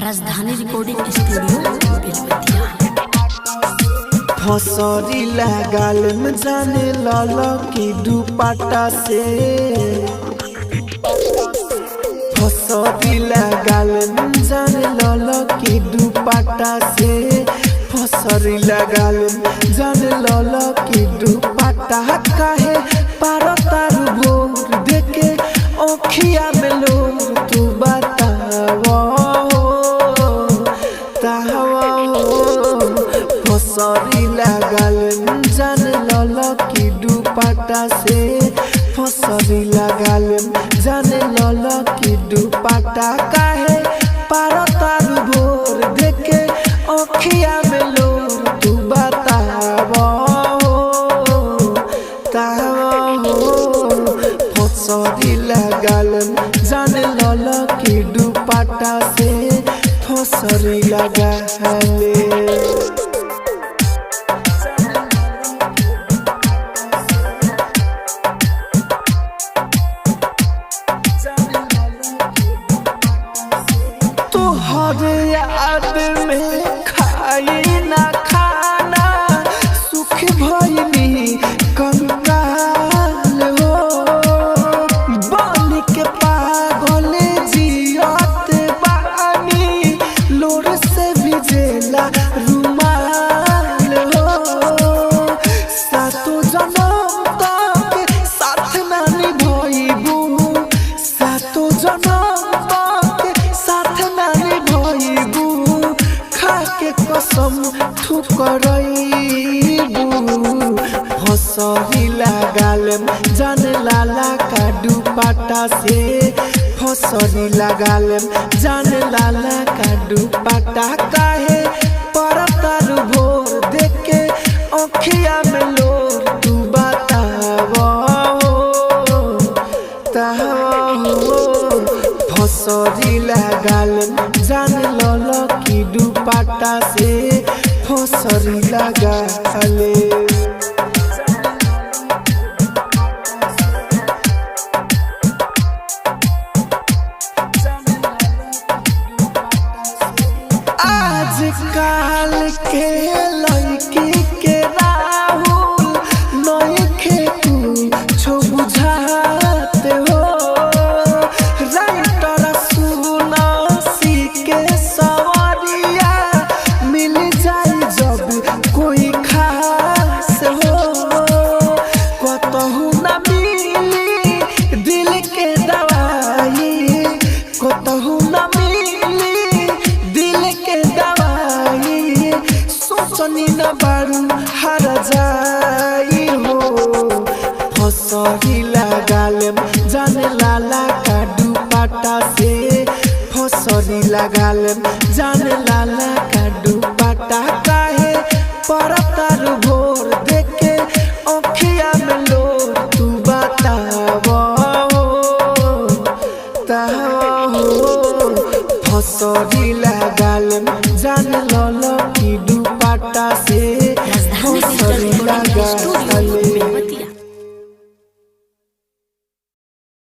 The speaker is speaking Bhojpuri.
राजधानी रिकॉर्डिंग स्टूडियो बेलवतिया। फसरी लगाल में जाने लाल की दुपट्टा से फसरी लगाल में जाने लाल की दुपट्टा से फसरी लगाल में जाने लाल की दुपट्टा काहे पारो तारू भोर देखे ओखिया में लोर तू बतावा फसरी लगाल जान लाल की दुपट्टा से फसरी लगाल जान लाल की दुपट्टा काहे पारो तारू भोर देखे ओखिया में लोर तू बतावा फसरी लगाल जान लाल की दुपट्टा से फसरी लगाले याद में खाई ना खाना सुख भइनी कंगाल हो बन के पागल जियत बानी लोर से भिजेला रुमाल हो सातो जन्म तक साथ ना निभाइबू सातो जन्म कसम ठुकरइबू फसरी लगाल जान लाला का दुपट्टा से फसरी लगाल जान लाला का दुपट्टा काहे परतारू भोर देखे ओखिया में लोर तू बतावा फसरी लगाल जान लाल की दुपट्टा से फसरी लगाले आजकल के लड़की के राहुल नइखे कुछो बुझाते हो न बारू हर जाई हो फसरी लगाल जान लाला का दुपट्टा से फसरी लगाल जान लाला का दुपट्टा काहे परतारू भोर देखे ओखिया में लोर तू बतावा फसरी लगाल जान लाल की दुपट्टा से फसरी लगाले।